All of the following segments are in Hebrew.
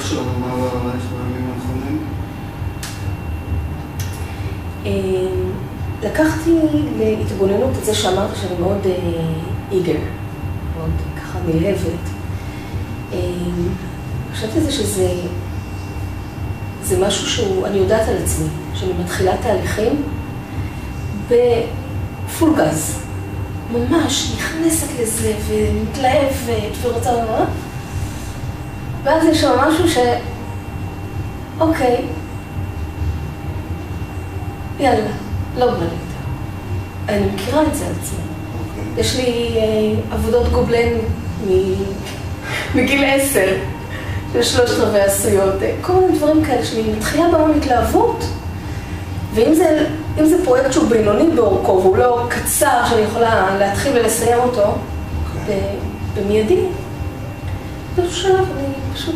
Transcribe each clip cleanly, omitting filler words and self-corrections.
התהליך של המאמר עלייך בימים האחרונים? לקחתי להתבוננות את זה שאמרת שאני מאוד איגר, מאוד ככה נלהבת. חשבתי את זה שזה משהו שהוא, אני יודעת על עצמי, שאני מתחילה תהליכים בפול גז. ממש נכנסת לזה ומתלהבת ורוצה לומר. ואז יש שם משהו אוקיי, יאללה, לא בא לי יותר. אני מכירה את זה על עצמי. יש לי עבודות גובלן מגיל 10, של 3/4 עשויות, כל מיני דברים כאלה שאני מתחילה בהמון התלהבות, ואם זה פרויקט שהוא בינוני באורכו, והוא לא קצר שאני יכולה להתחיל ולסיים אותו במיידי, באיזשהו שלב אני פשוט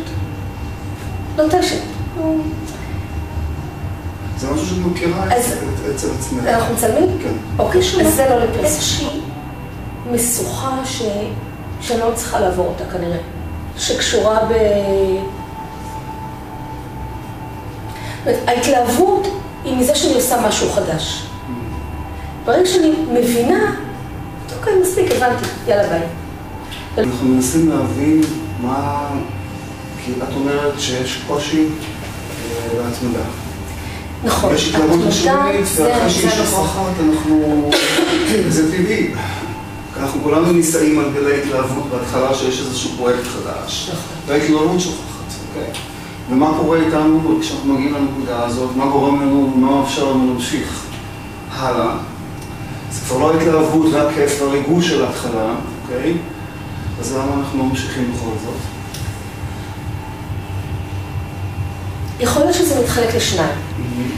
נוטשת. זה משהו שאת מכירה אצל עצמך. אנחנו מצלמים? כן. אוקיי, אז זה לא לפרס. איזושהי משוכה שאני לא צריכה לעבור אותה כנראה, שקשורה ההתלהבות היא מזה שאני עושה משהו חדש. ברגע שאני מבינה, אוקיי, מספיק, הבנתי, יאללה ביי. אנחנו מנסים להבין מה, כי את אומרת שיש קושי להתמדה. נכון, יש התלהבות ראשונית, ואחרי שהיא שכחת, זה טבעי. אנחנו כולנו ניסעים על גלי התלהבות בהתחלה שיש איזשהו פרויקט חדש. וההתלהבות שוכחת, אוקיי? ומה קורה איתנו כשאנחנו מגיעים לנקודה הזאת, מה גורם לנו, מה מאפשר לנו להמשיך הלאה. זה כבר לא ההתלהבות והכיף והריגוש של ההתחלה, אוקיי? אז למה אנחנו ממשיכים בכל זאת? יכול להיות שזה מתחלק לשניים.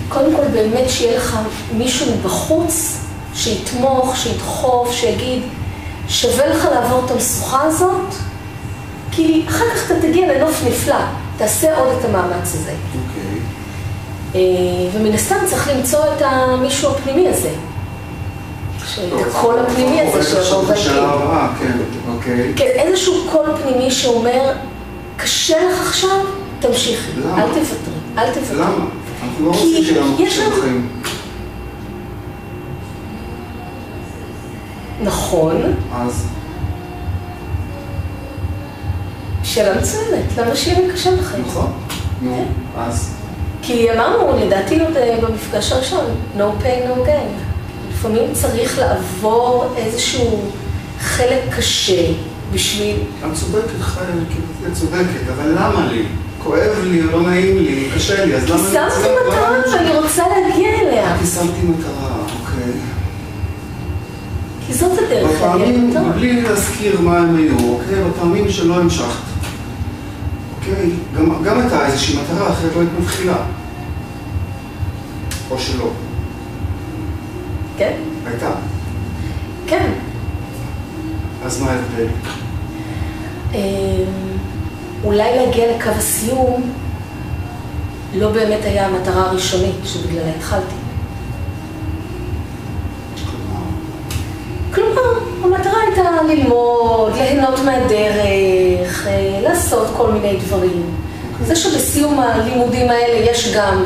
קודם כל באמת שיהיה לך מישהו בחוץ שיתמוך, שידחוף, שיגיד שווה לך לעבור את המשוכה הזאת, כי אחר כך אתה תגיע לנוף נפלא, תעשה עוד את המאמץ הזה. ומן הסתם צריך למצוא את המישהו הפנימי הזה. את הקול הפנימי הזה שיבוא והקים. כן, איזשהו קול פנימי שאומר, קשה לך עכשיו, תמשיכי, אל תוותרי, אל תוותרי. למה? אנחנו לא רוצים שלנו קשה בחיים. נכון. אז? שאלה מצוינת, למה שיהיה לי קשה בחיים? נכון. נו, אז? כי אמרנו, לדעתי עוד במפגש הראשון, no pain, no gain. לפעמים צריך לעבור איזשהו חלק קשה בשביל... את צודקת, אבל למה לי? כואב לי, לא נעים לי, קשה לי, אז למה... כי שמתי מטרה ואני רוצה להגיע אליה. כי שמתי מטרה, אוקיי. כי זאת הדרך, להגיע למטרה. בלי להזכיר מה הם היו, אוקיי? בפעמים שלא המשכת. אוקיי? גם הייתה איזושהי מטרה, אחרת לא היית מתחילה. או שלא. כן. הייתה? כן. אז מה ההבדל? אולי להגיע לקו הסיום לא באמת היה המטרה הראשונית שבגללה התחלתי. כלומר, המטרה הייתה ללמוד, ליהנות מהדרך, לעשות כל מיני דברים. זה שבסיום הלימודים האלה יש גם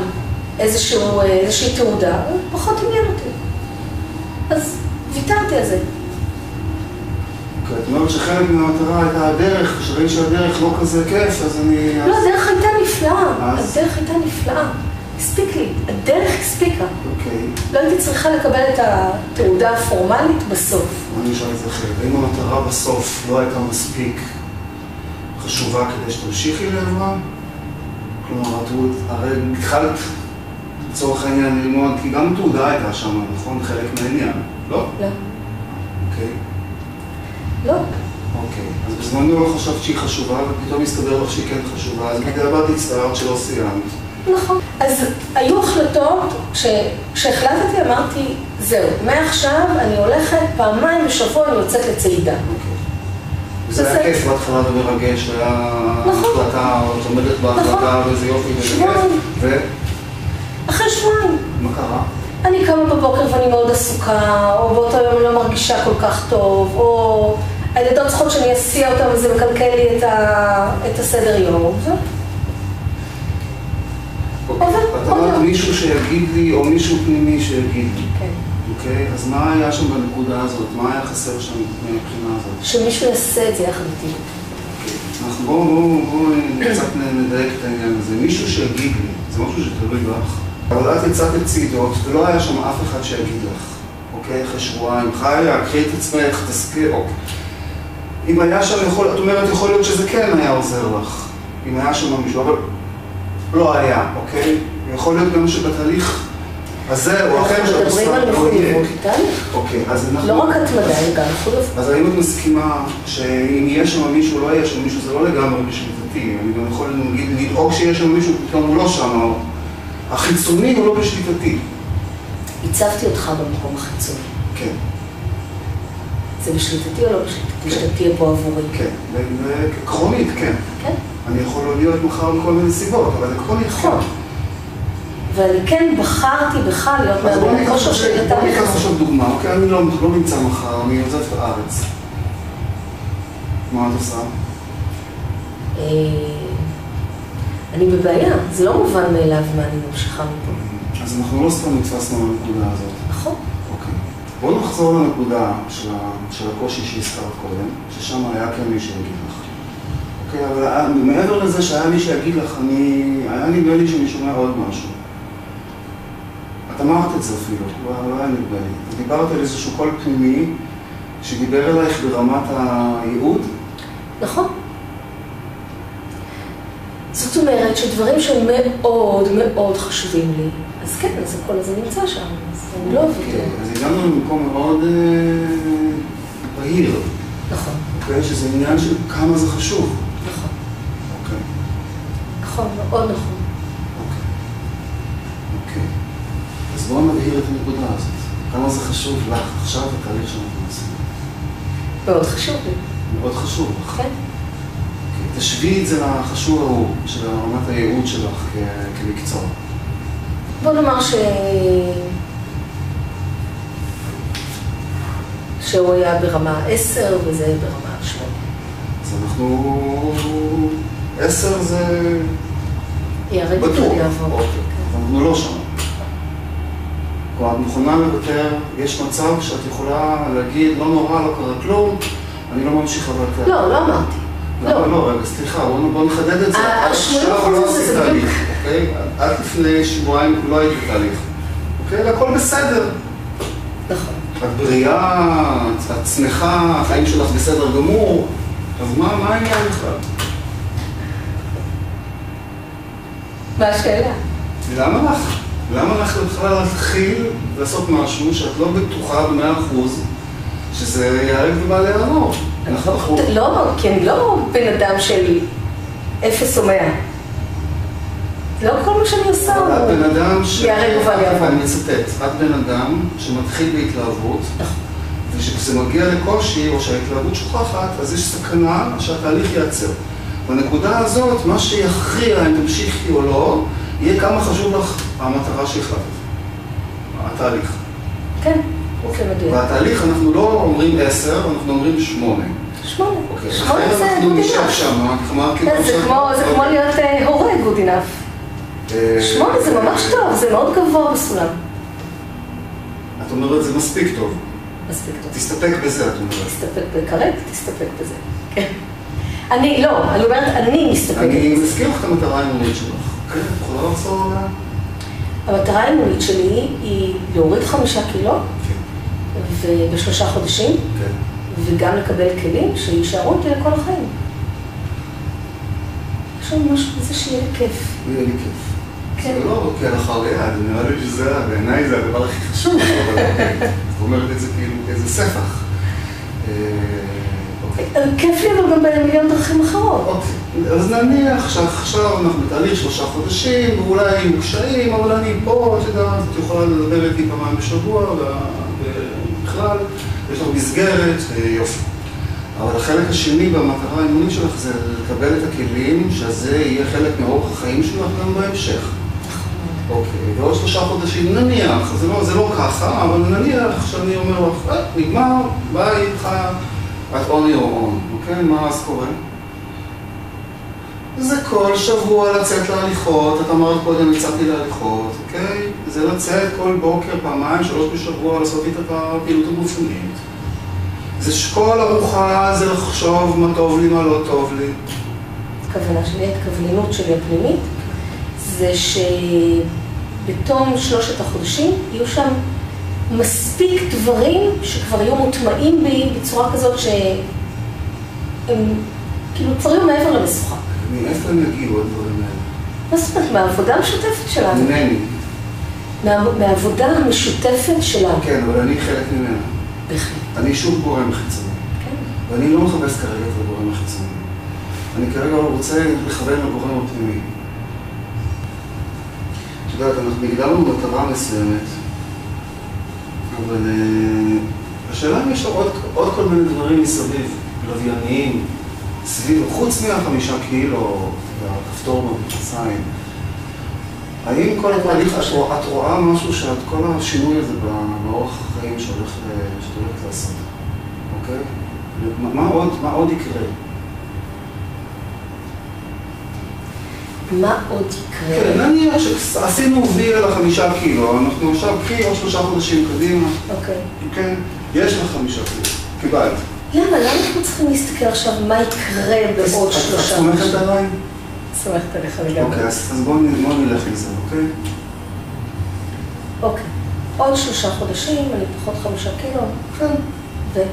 איזושהי תעודה, פחות עניין אותי. אז ויתרתי על זה. את אומרת שחלק מהמטרה הייתה הדרך, שראית שהדרך לא כזה כיף, אז אני... לא, הדרך הייתה נפלאה. הדרך הייתה נפלאה. הספיק לי. הדרך הספיקה. אוקיי. לא הייתי צריכה לקבל את התעודה הפורמלית בסוף. אני אשאל את זה אחרת. האם המטרה בסוף לא הייתה מספיק חשובה כדי שתמשיכי לעברה? כלומר, הרי התחלת לצורך העניין ללמוד, כי גם תעודה הייתה שם, נכון? חלק מהעניין, לא? לא. אוקיי. לא. אוקיי. אז בזמנו לא חשבת שהיא חשובה, ופתאום הסתבר לך שהיא כן חשובה, אז בדיעבד הצטערת שלא סיימת. נכון. אז היו החלטות כשהחלטתי אמרתי, זהו, מעכשיו אני הולכת פעמיים בשבוע, אני יוצאת לצעידה. אוקיי. זה היה כיף בהתחלה ומרגש, והיה החלטה, את עומדת בהחלטה, וזה יופי וזה כיף. אחרי שבועיים. מה קרה? אני קמה בבוקר ואני מאוד עסוקה, או באותו יום אני לא מרגישה כל כך טוב, או הילדות צריכות שאני אסיע אותם וזה מקלקל לי את הסדר יום. מישהו שיגיד לי, או מישהו פנימי שיגיד לי. כן. אוקיי? אז מה היה שם בנקודה הזאת? מה היה חסר שם מבחינה הזאת? שמישהו יעשה את זה יחד איתי. אנחנו בואו קצת נדייק את העניין הזה. מישהו שיגיד לי, זה משהו שתלוי בך. אבל את יצאת לצידות, ולא היה שם אף אחד שיגיד לך. אוקיי? אחרי שבועיים, חיה, קחי את עצמך, תסקי, אוקיי. אם היה שם, את אומרת, יכול להיות שזה כן היה עוזר לך. אם היה שם מישהו, אבל לא היה, אוקיי? יכול להיות גם שבתהליך הזה או אחר אנחנו מדברים על מחויבות תהליך. אוקיי, אז אנחנו... לא רק התמדה, אלא גם מחויבות. אז האם את מסכימה שאם יהיה שם מישהו, לא יהיה שם מישהו, זה לא לגמרי בשליטתי. אני גם יכול לדאוג שיש שם מישהו, פתאום הוא לא שם, או החיצוני הוא לא בשליטתי. הצבתי אותך במקום החיצוני. כן. זה בשליטתי או לא בשליטתי? שתהיה פה עבורי. כן, ועקרונית, כן. כן. אני יכול להיות מחר מכל מיני סיבות, אבל עקרונית כן. ואני כן בחרתי בך להיות מאמן כושר שלי לתהליך. בוא ניקח עכשיו דוגמה, אוקיי? אני לא נמצא מחר, אני עוזב את הארץ. מה את עושה? אני בבעיה, זה לא מובן מאליו מה אני ממשיכה מפה. אז אנחנו לא סתם נתפסנו לנקודה הזאת. נכון. אוקיי. בואו נחזור לנקודה של הקושי שהזכרת קודם, ששם היה כן מי שיגיד לך. אוקיי, אבל מעבר לזה שהיה מי שיגיד לך, היה נדמה לי שאני שומע עוד משהו. את אמרת את זה אפילו, לא היה נדמה לי. את דיברת על איזשהו קול פנימי שדיבר אלייך ברמת הייעוד. נכון. זאת אומרת שדברים שהם מאוד מאוד חשובים לי, אז כן, אז הכל הזה נמצא שם, אז אני לא אוהבת. אז הגענו למקום מאוד בהיר. נכון. אוקיי, שזה עניין של כמה זה חשוב. נכון. אוקיי. נכון, מאוד נכון. אוקיי. אז בואו נבהיר את הנקודה הזאת. כמה זה חשוב לך עכשיו התהליך שאנחנו עושים. מאוד חשוב לי. מאוד חשוב לך. כן. תשווי את זה לחשוב ההוא, של רמת הייעוד שלך כמקצוע. בוא נאמר שהוא היה ברמה 10 וזה ברמה 8. אז אנחנו... 10 זה... בטוח. אנחנו לא שם. כלומר, את מוכנה לוותר, יש מצב שאת יכולה להגיד, לא נורא, לא קרה כלום, אני לא ממשיכה לוותר. לא אמרתי. לא, רגע, סליחה, בואו נחדד את זה. עכשיו לא עשית תהליך, אוקיי? עד לפני שבועיים לא היית בתהליך. אוקיי? הכל בסדר. נכון. את בריאה, את שמחה, החיים שלך בסדר גמור, אז מה העניין בכלל? מה השאלה? למה לך? למה לך בכלל להתחיל לעשות משהו שאת לא בטוחה ב100% שזה יערב בבעלי הרמות? לא, כי אני לא בן אדם של 0 או 100. לא כל מה שאני עושה הוא יערב בבעלי הרמות. אני מצטט, את בן אדם שמתחיל בהתלהבות, וכשזה מגיע לקושי או שההתלהבות שוכחת, אז יש סכנה שהתהליך ייעצר. בנקודה הזאת, מה שיכריע אם תמשיכי או לא, יהיה כמה חשוב לך המטרה שהחלטת. התהליך. כן, זה מדויק. בתהליך אנחנו לא אומרים 10, אנחנו אומרים 8. 8. 8 זה אנחנו נשב שם, זה כמו להיות הורה good enough. 8 זה ממש טוב, זה מאוד גבוה בסולם. את אומרת זה מספיק טוב. מספיק טוב. תסתפק בזה, את אומרת. תסתפק בכרת, תסתפק בזה. כן. אני אומרת, אני מסתפקת. אני מזכיר לך את המטרה האימונית שלך. כן, את יכולה לחזור עליה? המטרה האימונית שלי היא להוריד 5 קילו, וב3 חודשים, וגם לקבל כלים שישארו אותי לכל החיים. יש לנו משהו כזה שיהיה לי כיף. יהיה לי כיף. זה לא כהלכה ליד, נראה לי שזה, בעיניי זה הדבר הכי חשוב, אבל זאת אומרת את זה כאילו כאיזה ספח. כיף לי אבל גם במיליון דרכים אחרות. אוקיי, אז נניח שעכשיו אנחנו בתהליך 3 חודשים, ואולי עם קשיים, אבל אני פה, את יודעת, את יכולה לדבר איתי פעמיים בשבוע, ובכלל, יש לנו מסגרת, יופי. אבל החלק השני במטרה האימונית שלך זה לקבל את הכלים, שזה יהיה חלק מאורח החיים שלך גם בהמשך. אוקיי, ועוד 3 חודשים, נניח, זה לא ככה, אבל נניח שאני אומר לך, נגמר, ביי איתך, את on your own, אוקיי? מה אז קורה? זה כל שבוע לצאת להליכות, את אמרת קודם, יצאתי להליכות, אוקיי? זה לצאת כל בוקר, פעמיים, 3 בשבוע, לעשות איתה את הפעילות הגופנית. זה שכל ארוחה, זה לחשוב מה טוב לי, מה לא טוב לי. הכוונה שלי, ההתכווננות שלי הפנימית, זה שבתום 3 החודשים יהיו שם מספיק דברים שכבר יהיו מוטמעים בי בצורה כזאת שהם כאילו דברים מעבר למשוכה. מאיפה הם יגיעו הדברים האלה? מה זאת אומרת? מהעבודה המשותפת שלנו. ממני. מהעבודה המשותפת שלנו. כן, אבל אני חלק ממנה. בהחלט. אני שוב גורם חיצוני. כן. ואני לא מחפש כרגע את הגורם החיצוני. אני כרגע רוצה לכוון לגורם הפנימי. את יודעת, אנחנו הגדרנו מטרה מסוימת, אבל השאלה אם יש עוד כל מיני דברים מסביב, לווייניים, סביב, חוץ מה5 קילו והכפתור במכנסיים. האם כל התהליך, את רואה משהו שאת כל השינוי הזה באורח החיים שאת הולכת לעשות, אוקיי? מה עוד יקרה? מה עוד יקרה? כן, נניח שעשינו וי על 5 קילו, אנחנו עכשיו קחי עוד 3 חודשים קדימה. אוקיי. כן, יש לך 5 קילו, קיבלת. למה אנחנו צריכים להסתכל עכשיו מה יקרה בעוד 3 את סומכת עליי? סומכת עליך לגמרי. אוקיי, אז בואו נלך עם זה, אוקיי? אוקיי. עוד 3 חודשים, אני פחות 5 קילו. כן.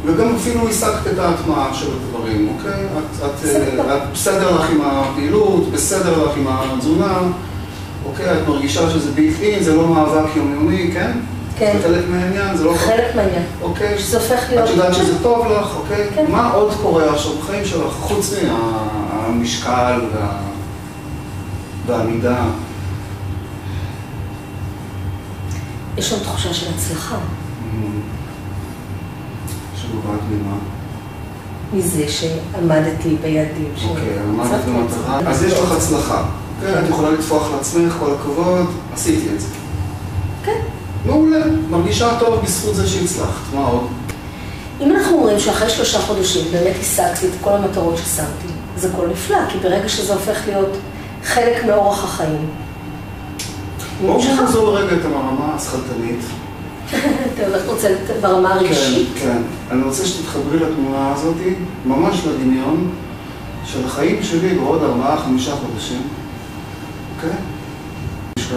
וגם אפילו הסקת את ההטמעה של הדברים, אוקיי? את בסדר לך עם הפעילות, בסדר לך עם התזונה, אוקיי? את מרגישה שזה בלתי, זה לא מאבק יומיומי, כן? כן. זה חלק מהעניין, זה לא... חלק מהעניין. אוקיי? שזה הופך להיות... את יודעת שזה טוב לך, אוקיי? כן. מה עוד קורה עכשיו בחיים שלך, חוץ מהמשקל והעמידה? יש שם תחושה של הצלחה. שנובעת ממה? מזה שעמדתי ביעדים. אוקיי, עמדת במטרה. אז יש לך הצלחה. אוקיי, את יכולה לטפוח לעצמך, כל הכבוד, עשיתי את זה. כן. מעולה, מרגישה טוב בזכות זה שהצלחת. מה עוד? אם אנחנו אומרים שאחרי 3 חודשים באמת השגתי את כל המטרות ששמתי, זה הכל נפלא, כי ברגע שזה הופך להיות חלק מאורח החיים. בואו נחזור רגע את הרמה השכלתנית. אתה רוצה ברמה הרגשית? כן, כן. אני רוצה שתתחברי לתמונה הזאת, ממש לדמיון, של החיים שלי בעוד 4-5 חודשים. אוקיי? משקל,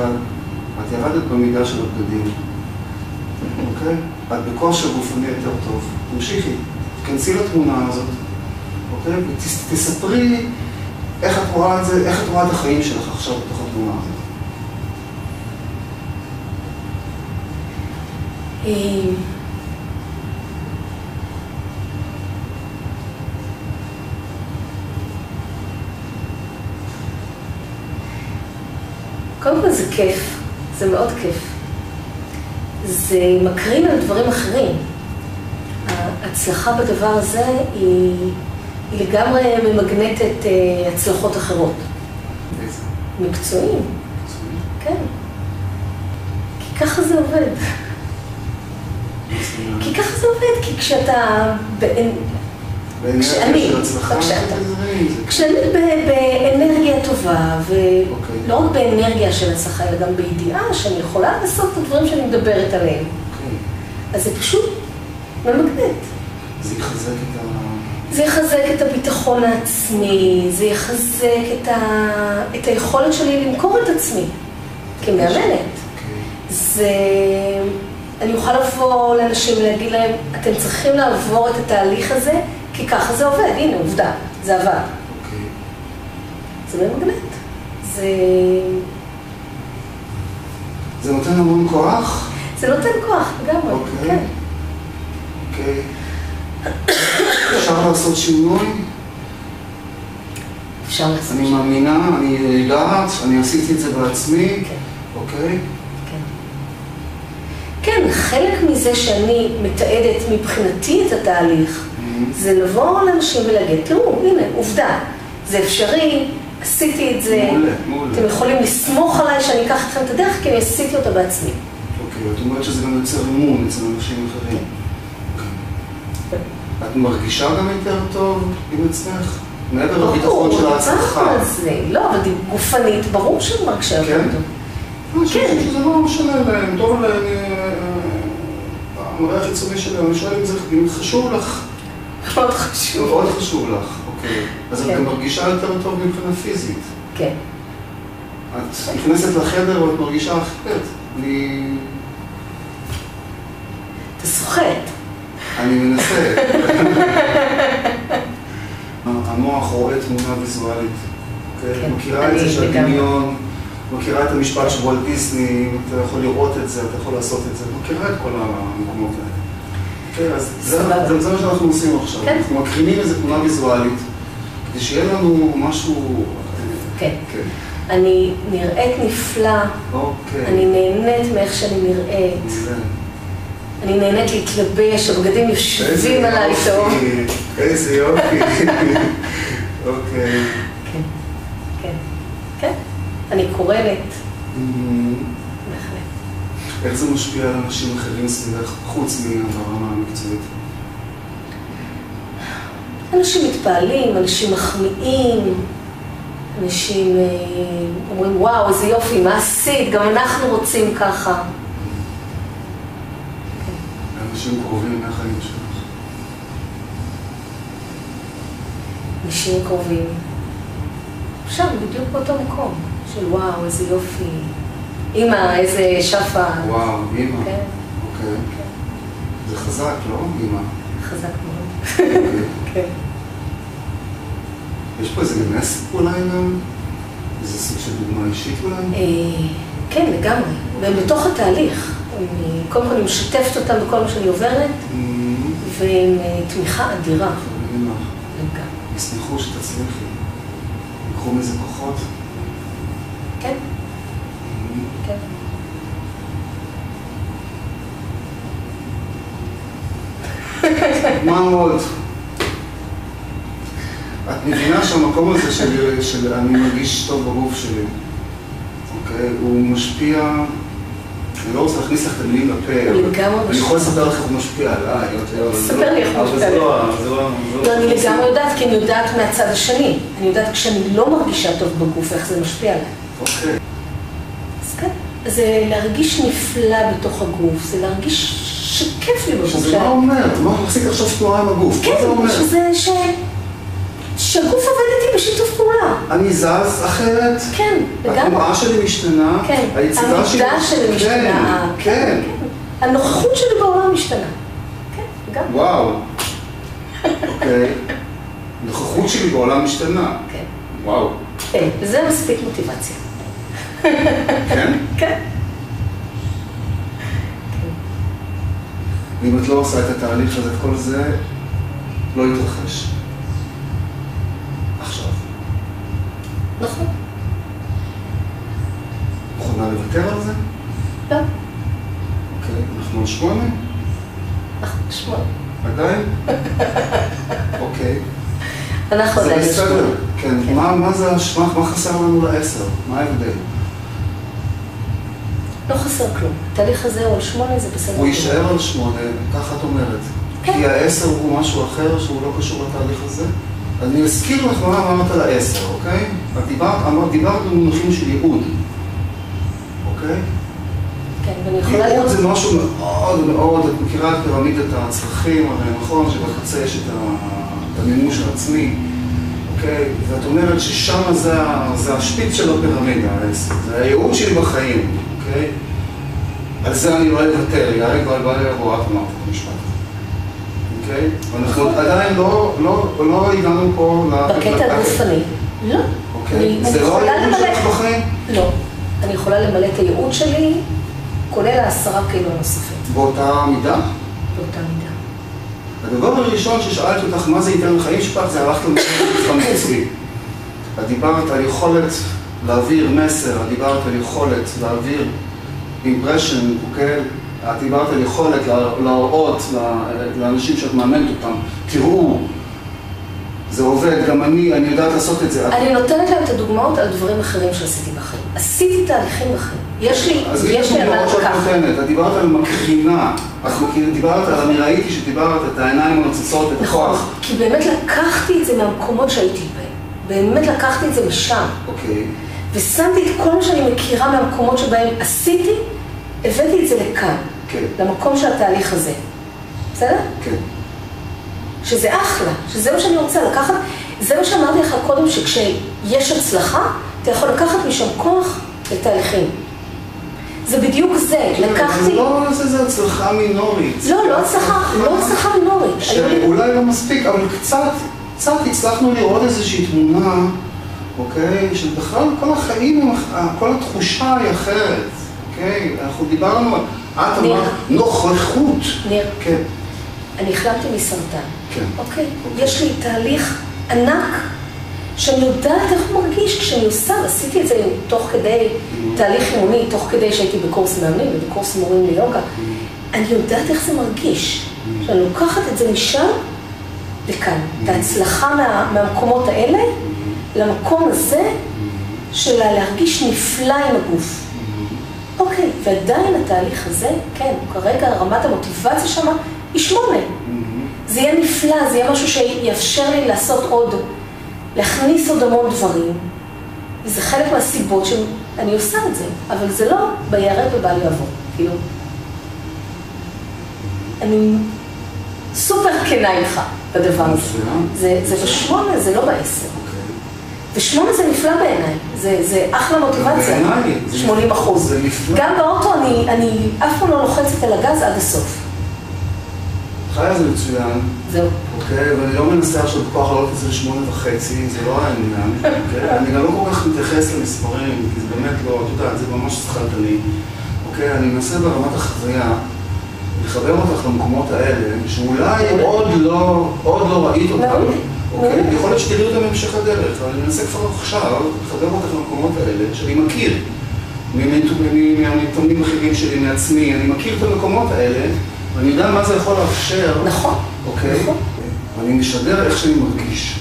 את ירדת במידה של הבגדים. אוקיי? את בכושר גופני יותר טוב. תמשיכי, תכנסי לתמונה הזאת. אוקיי? ותספרי איך את רואה את זה, איך את רואה את החיים שלך עכשיו בתוך התמונה הזאת. קודם כל זה כיף, זה מאוד כיף. זה מקרין על דברים אחרים. ההצלחה בדבר הזה היא לגמרי ממגנטת הצלחות אחרות. איזה? מקצועיים. כן. כי ככה זה עובד. כי ככה זה עובד, כי כשאתה... כשאני באנרגיה טובה, ולא רק באנרגיה של הצלחה, אלא גם בידיעה שאני יכולה לעשות את הדברים שאני מדברת עליהם. אז זה פשוט ממגנט. זה יחזק את ה... זה יחזק את הביטחון העצמי, זה יחזק את היכולת שלי למכור את עצמי כמאמנת. זה... אני אוכל לבוא לאנשים ולהגיד להם, אתם צריכים לעבור את התהליך הזה, כי ככה זה עובד. הנה, עובדה, זה עבד. זה ממגנט. זה נותן המון כוח? זה נותן כוח, לגמרי, כן. אוקיי. אפשר לעשות שינוי? אפשר לעשות שינוי. אני מאמינה, אני יודעת, אני עשיתי את זה בעצמי. כן. אוקיי? כן, חלק מזה שאני מתעדת מבחינתי את התהליך, זה לבוא לאנשים ולהגיד, תראו, הנה, עובדה, זה אפשרי, עשיתי את זה, אתם יכולים לסמוך עליי שאני אקח אתכם את הדרך, כי אני עשיתי אותה בעצמי. אוקיי, את אומרת שזה גם יוצר אמון אצל אנשים אחרים. את מרגישה גם יותר טוב עם עצמך? מעבר לביטחון של ההצלחה. לא, אבל גופנית, ברור שאני מרגישה יותר טוב. אני חושב שזה לא משנה להם, טוב להם, המראה החיצוני שלהם, אני שואל אם זה חשוב לך. מאוד חשוב. מאוד חשוב לך, אוקיי. אז את גם מרגישה יותר טוב מבחינה פיזית. כן. את נכנסת לחדר ואת מרגישה אחרת. אתה סוחט. אני מנסה. המוח רואה תמונה ויזואלית. מכירה את זה שהדמיון, מכירה את המשפט של וולט דיסני, אתה יכול לראות את זה, אתה יכול לעשות את זה, מכירה את כל המקומות האלה. אז זה מה שאנחנו עושים עכשיו. אנחנו מקרינים איזו תמונה ויזואלית, כדי שיהיה לנו משהו... כן. אני נראית נפלא, אני נהנית מאיך שאני נראית. אני נהנית להתלבש, הבגדים יושבים עליי טוב. איזה יופי. אוקיי. כן, כן, כן. אני קורנת. איך זה משפיע על אנשים אחרים סביבך, חוץ מהרמה המקצועית? אנשים מתפעלים, אנשים מחמיאים, אנשים אומרים, וואו, איזה יופי, מה עשית? גם אנחנו רוצים ככה. אנשים קרובים מהחיים שלך. אנשים קרובים. שם, בדיוק באותו מקום. של וואו, איזה יופי. אמא, איזה שפה. וואו, אמא. כן. אוקיי. זה חזק, לא? אמא. חזק מאוד. כן. יש פה איזה נס אולי גם? איזה סוג של דוגמה אישית אולי? כן, לגמרי. והם בתוך התהליך. קודם כל אני משתפת אותם בכל מה שאני עוברת, ועם תמיכה אדירה. לגמרי. ישמחו שתצליחי. יקחו מזה כוחות. כן. כן. מה עוד? את מבינה שהמקום הזה של אני מרגיש טוב בגוף שלי, אוקיי? הוא משפיע, אני לא רוצה להכניס לך את המילים לפה, אני יכול לספר לך איך הוא משפיע עליי, ספר לי איך הוא משפיע עליי. לא, אני לגמרי יודעת, כי אני יודעת מהצד השני. אני יודעת כשאני לא מרגישה טוב בגוף, איך זה משפיע עליי. אוקיי. אז כן, זה להרגיש נפלא בתוך הגוף, זה להרגיש שכיף לי בגוף. שזה מה אומר? מה מחזיק עכשיו תנועה עם הגוף? כן, שזה שהגוף עובד איתי בשיתוף פעולה. אני זז אחרת? כן, לגמרי. התנועה שלי משתנה? כן, היציבה שלי... העמידה שלי משתנה. כן. הנוכחות שלי בעולם משתנה. כן, לגמרי. וואו. אוקיי. הנוכחות שלי בעולם משתנה. כן. וואו. כן, זה מספיק מוטיבציה. כן? כן. אם את לא עושה את התהליך הזה, את כל זה לא יתרחש. עכשיו. נכון. מוכנה לוותר על זה? לא. אוקיי, אנחנו על 8? אנחנו על 8. עדיין? אוקיי. אנחנו עדיין על 8. זה בסדר, כן. מה זה, מה חסר לנו ל10? מה ההבדל? לא חסר כלום. התהליך הזה הוא על 8, זה בסדר. הוא יישאר על 8, ככה את אומרת. כן. כי ה10 הוא משהו אחר שהוא לא קשור לתהליך הזה. אז אני אזכיר לך מה אמרת על ה10, אוקיי? את דיברת במונחים של ייעוד, אוקיי? כן, ואני יכולה ייעוד זה משהו מאוד מאוד, את מכירה את פירמידת הצרכים, הרי נכון שבקצה יש את המימוש העצמי, אוקיי? ואת אומרת ששם זה השפיץ של הפירמידה, זה הייעוד שלי בחיים, אוקיי? על זה אני לא אוותר, יאללה כבר בא לרוע, את אמרת את המשפט. אוקיי? ואנחנו עדיין לא הגענו פה בקטע הגופני. לא. אוקיי. זה לא הייעוד שלך בחיים? לא. אני יכולה למלא את הייעוד שלי, כולל 10 קילו נוספים. באותה מידה? באותה מידה. הדבר הראשון ששאלתי אותך, מה זה ייתן לחיים שלך, זה הלכת למבחן אצלי. את דיברת על יכולת להעביר מסר, את דיברת על יכולת להעביר impression, אוקיי? את דיברת על יכולת להראות לאנשים שאת מאמנת אותם. תראו, זה עובד, גם אני יודעת לעשות את זה. אני נותנת להם את הדוגמאות על דברים אחרים שעשיתי בחיים. עשיתי תהליכים בחיים. יש לי על מה לקחת. את דיברת על מקרינה, אני ראיתי שדיברת את העיניים הנוצצות, את הכוח. כי באמת לקחתי את זה מהמקומות שהייתי בהם. באמת לקחתי את זה משם. אוקיי. ושמתי את כל מה שאני מכירה מהמקומות שבהם עשיתי, הבאתי את זה לכאן. כן. למקום של התהליך הזה. בסדר? כן. שזה אחלה, שזה מה שאני רוצה לקחת. זה מה שאמרתי לך קודם, שכשיש הצלחה, אתה יכול לקחת משם כוח לתהליכים. זה בדיוק זה, לקחתי... לא, זה הצלחה מינורית. לא הצלחה מינורית. שאולי לא מספיק, אבל קצת הצלחנו לראות איזושהי תמונה, אוקיי? שבכלל כל החיים, כל התחושה היא אחרת, אוקיי? אנחנו דיברנו, את אמרת נוכחות. ניר, כן. אני החלמתי מסרטן. כן. אוקיי? יש לי תהליך ענק שאני יודעת איך הוא מרגיש כשאני עושה, עשיתי את זה תוך כדי תהליך אימוני, תוך כדי שהייתי בקורס מאמנים ובקורס מורים ליוגה. אני יודעת איך זה מרגיש. שאני לוקחת את זה משם לכאן. את ההצלחה מהמקומות האלה למקום הזה של להרגיש נפלא עם הגוף. אוקיי, ועדיין התהליך הזה, כן, כרגע רמת המוטיבציה שם היא 8. זה יהיה נפלא, זה יהיה משהו שיאפשר לי לעשות עוד, להכניס עוד המון דברים. וזה חלק מהסיבות שאני עושה את זה, אבל זה לא בירד ובא לי לעבור. כאילו, אני סופר כנה איתך בדבר הזה. זה ב8, זה לא ב10. ו8 זה נפלא בעיניי, זה אחלה מוטיבציה. 80%. גם באוטו אני אף פעם לא לוחצת על הגז עד הסוף. חיה זה מצוין. זהו. אוקיי, ואני לא מנסה עכשיו בכוח לעלות את זה ל8.5, זה לא העניין. אוקיי, אני גם לא כל כך מתייחס למספרים, כי זה באמת לא, אתה יודע, זה ממש שכלתני. אוקיי, אני מנסה ברמת החוויה לחבר אותך למקומות האלה, שאולי עוד לא ראית אותם. אוקיי, יכול להיות שתראי אותם בהמשך הדרך, אבל אני מנסה כבר עכשיו לחבר אותך למקומות האלה, שאני מכיר. מהמתאמנים אחרים שלי, מעצמי, אני מכיר את המקומות האלה, ואני יודע מה זה יכול לאפשר. נכון. אוקיי? ואני משדר איך שאני מרגיש.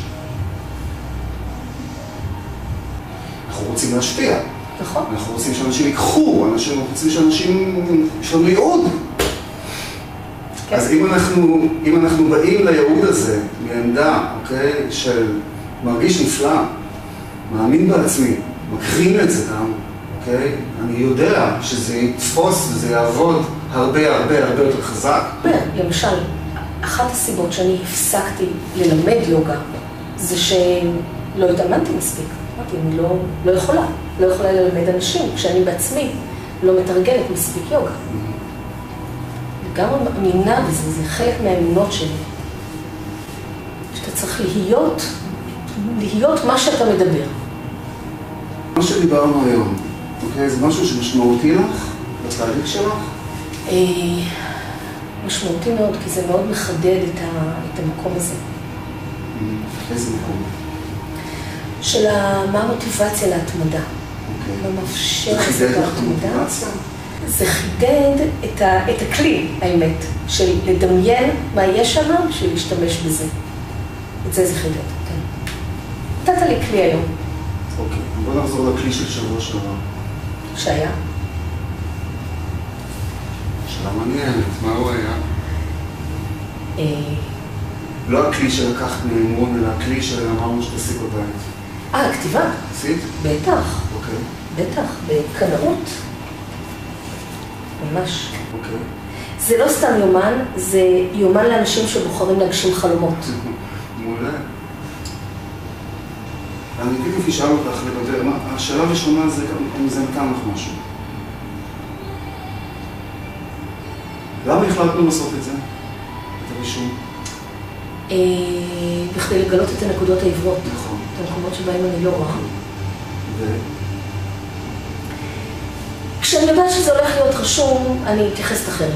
אנחנו רוצים להשפיע. נכון. אנחנו רוצים שאנשים ייקחו, אנחנו רוצים שאנשים, יש לנו ייעוד. אז אם אנחנו באים לייעוד הזה, מעמדה, אוקיי, של מרגיש נפלא, מאמין בעצמי, מקרין את זה גם, אוקיי? אני יודע שזה יתפוס וזה יעבוד הרבה יותר חזק. למשל, אחת הסיבות שאני הפסקתי ללמד יוגה, זה שלא התאמנתי מספיק. אמרתי, אני לא יכולה ללמד אנשים, כשאני בעצמי לא מתרגלת מספיק יוגה. גם מאמינה בזה, זה חלק מהאמונות שלי. שאתה צריך להיות מה שאתה מדבר. מה שדיברנו היום, אוקיי? זה משהו שמשמעותי לך, לתהליך שלך? משמעותי מאוד, כי זה מאוד מחדד את המקום הזה. איזה מקום? של מה המוטיבציה להתמדה. מה מאפשר את ההתמדה. זה חידד את הכלי, האמת, של לדמיין מה יש שם, של להשתמש בזה. את זה חידד, כן. נתת לי כלי היום. אוקיי, בוא נחזור לכלי של שבוע שעבר. שהיה? שאלה מעניינת, מה הוא היה? לא הכלי שלקחת מאמון, אלא הכלי שאמרנו שתעשי בבית. הכתיבה. עשית? בטח. אוקיי. בטח, בקנאות. ממש. אוקיי. זה לא סתם יומן, זה יומן לאנשים שבוחרים להגשים חלומות. מעולה. אני תכף אשאל אותך לגבי, השאלה הראשונה זה אם זה נתן לך משהו. למה החלטנו לעשות את זה? את הרישום? בכדי לגלות את הנקודות העברות. נכון. את המקומות שבהם אני לא רואה. כשאני יודעת שזה הולך להיות רשום, אני אתייחסת אחרת.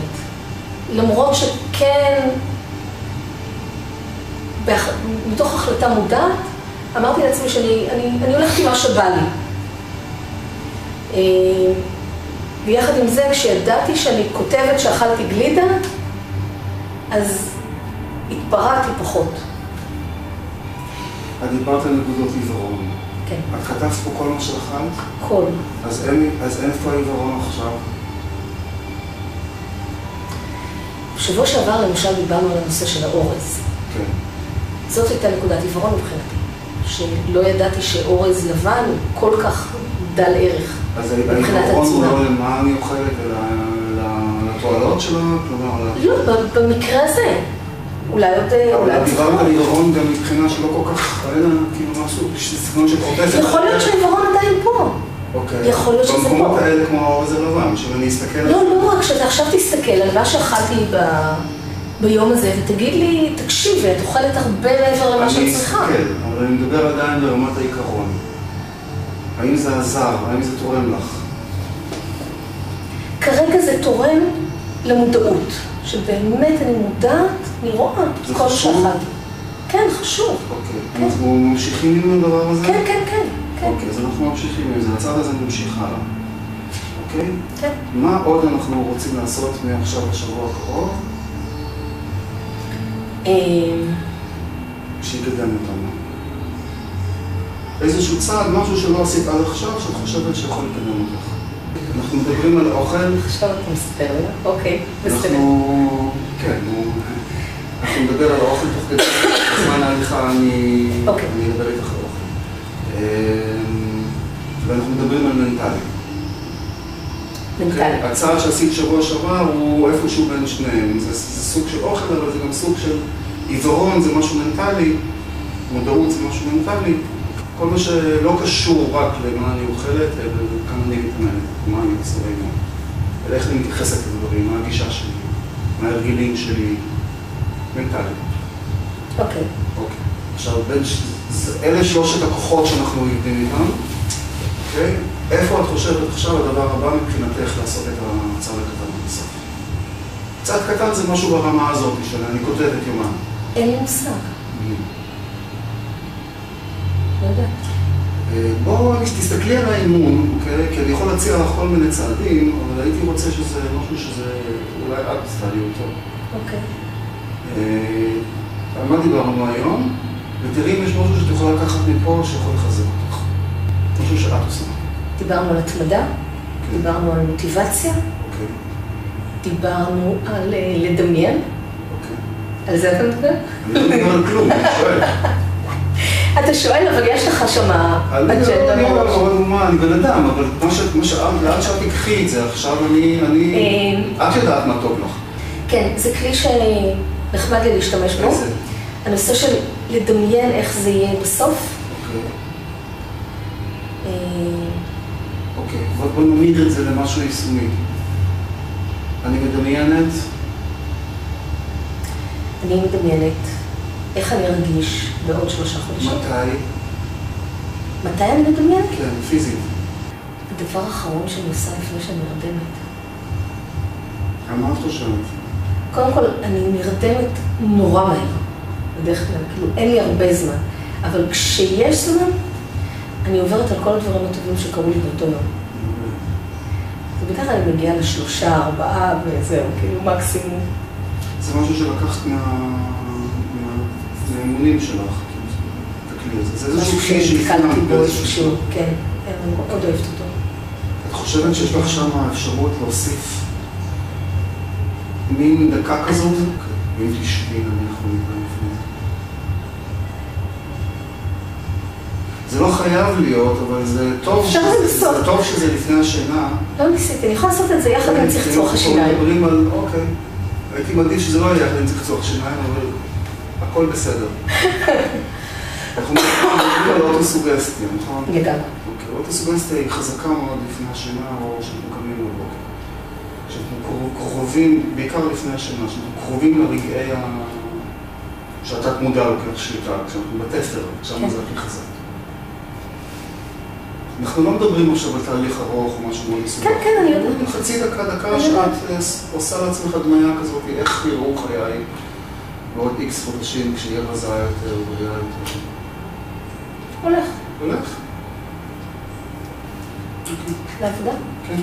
למרות שכן, מתוך החלטה מודעת, אמרתי לעצמי שאני הולכת עם מה שבא לי. ויחד עם זה, כשידעתי שאני כותבת שאכלתי גלידה, אז התפרעתי פחות. את דיברת על נקודות עיוורון. כן. את כתבת פה כל מה שאכלת? כל. אז אין פה העיוורון עכשיו? בשבוע שעבר, למשל, דיברנו על הנושא של האורז. כן. זאת הייתה נקודת עיוורון מבחינתי. שלא ידעתי שאורז לבן הוא כל כך דל ערך. אז העיקרון הוא לא למה אני אוכלת, אלא לתועלות שלה? לא, במקרה הזה. אולי עוד... אבל דיברת על עיוורון גם מבחינה שלא כל כך, כאילו משהו, סגנון שפורטפת. יכול להיות שהעיוורון עדיין פה. אוקיי. יכול להיות שזה פה. במקומות האלה כמו האורז הלבן, שאני אסתכל... לא, רק שאתה עכשיו תסתכל על מה שאכלתי ביום הזה, ותגיד לי, תקשיבי, את אוכלת הרבה מעבר למה שאת צריכה. אני אסתכל, אבל אני מדבר עדיין ברמת העיקרון. האם זה עזר? האם זה תורם לך? כרגע זה תורם למודעות, שבאמת אני מודעת, אני רואה כל שאכלתי. כן, חשוב. אוקיי, אנחנו ממשיכים עם הדבר הזה? כן. אוקיי, אז אנחנו ממשיכים עם זה, הצד הזה ממשיך הלאה. אוקיי? כן. מה עוד אנחנו רוצים לעשות מעכשיו לשבוע הקרוב? שיקדם אותנו. איזשהו צעד, משהו שלא עשית עד עכשיו, שאת חושבת שיכול לקדם אותך. אנחנו מדברים על אוכל. עכשיו אתה מספר לי, אוקיי, בסדר. כן, אנחנו מדבר על האוכל תוך כדי זמן ההליכה, אני אדבר איתך על אוכל. ואנחנו מדברים על מנטלי. מנטלי. הצעד שעשית שבוע שעבר הוא איפשהו בין שניהם. זה סוג של אוכל, אבל זה גם סוג של עיוורון, זה משהו מנטלי. מודעות זה משהו מנטלי. כל מה שלא קשור רק למה אני אוכלת, אלא כמה אני מתאמנת, מה אני עושה היום. אלא איך אני מתייחסת לדברים, מה הגישה שלי, מה ההרגלים שלי, מנטלי. אוקיי. עכשיו, אלה שלושת הכוחות שאנחנו עובדים איתם, אוקיי? איפה את חושבת עכשיו הדבר הבא מבחינתך לעשות את הצעד הקטן בסוף? צעד קטן זה משהו ברמה הזאת, שאני כותבת יומן. אין לי מושג. לא יודעת. בואו תסתכלי על האימון, אוקיי? כי אני יכול להציע לך כל מיני צעדים, אבל הייתי רוצה שזה משהו שזה אולי את תסתעלי אותו. אוקיי. על מה דיברנו היום? ותראי אם יש משהו שאת יכולה לקחת מפה שיכול לחזק אותך. משהו שאת עושה. דיברנו על התמדה, דיברנו על מוטיבציה, דיברנו על לדמיין. על זה אתה מדבר? אני לא מדבר על כלום, אני שואל. אתה שואל, אבל יש לך שמה אג'נדה מאוד. אני בן אדם, אבל לאן שאת תקחי את זה עכשיו, את יודעת מה טוב לך. כן, זה כלי שנחמד לי להשתמש בו. הנושא של לדמיין איך זה יהיה בסוף. אוקיי, בוא נמיד את זה למשהו יישומי. אני מדמיינת איך אני ארגיש בעוד 3 חודשים. מתי אני מדמיינת? כן, פיזית. הדבר האחרון שאני עושה לפני שאני נרדמת. מה את חושבת? קודם כל, אני נרדמת נורא מהר. בדרך כלל, כאילו, אין לי הרבה זמן. אבל כשיש זמן, אני עוברת על כל הדברים הטובים שקרו לי באותו יום. ובדרך כלל אני מגיעה ל3, 4 וזהו, כאילו מקסימום. זה משהו שלקחת מהאימונים שלך, את הכלי הזה. זה איזשהו כלי שהתקלתי בו איזשהו, כן, אני מאוד אוהבת אותו. את חושבת שיש לך שם האפשרות להוסיף מין דקה כזאת? אם תשבי, אני יכול להתנהל לפני זה. זה לא חייב להיות, אבל זה טוב שזה לפני השינה. לא ניסיתי, אני יכולה לעשות את זה יחד עם צחצוח השיניים. אנחנו מדברים על, אוקיי, הייתי מעדיף שזה לא יהיה יחד עם צחצוח השיניים, אבל הכל בסדר. אנחנו מדברים על אוטוסוגסטיה, נכון? לגמרי. אוטוסוגסטיה היא חזקה מאוד לפני השינה, או שאנחנו קמים בבוקר. שאנחנו קרובים, בעיקר לפני השינה, שאנחנו קרובים לרגעי שהתת מודע לוקח שליטה, כשאנחנו בתפר, שם זה הכי חזק. אנחנו לא מדברים עכשיו על תהליך ארוך או משהו מאוד מסובך. כן, אני יודעת. חצי דקה שאת עושה לעצמך דמיה כזאת, איך יראו חיי בעוד איקס חודשים כשיהיה רזה יותר ובריאה יותר. הולך. הולך? לעבודה? כן.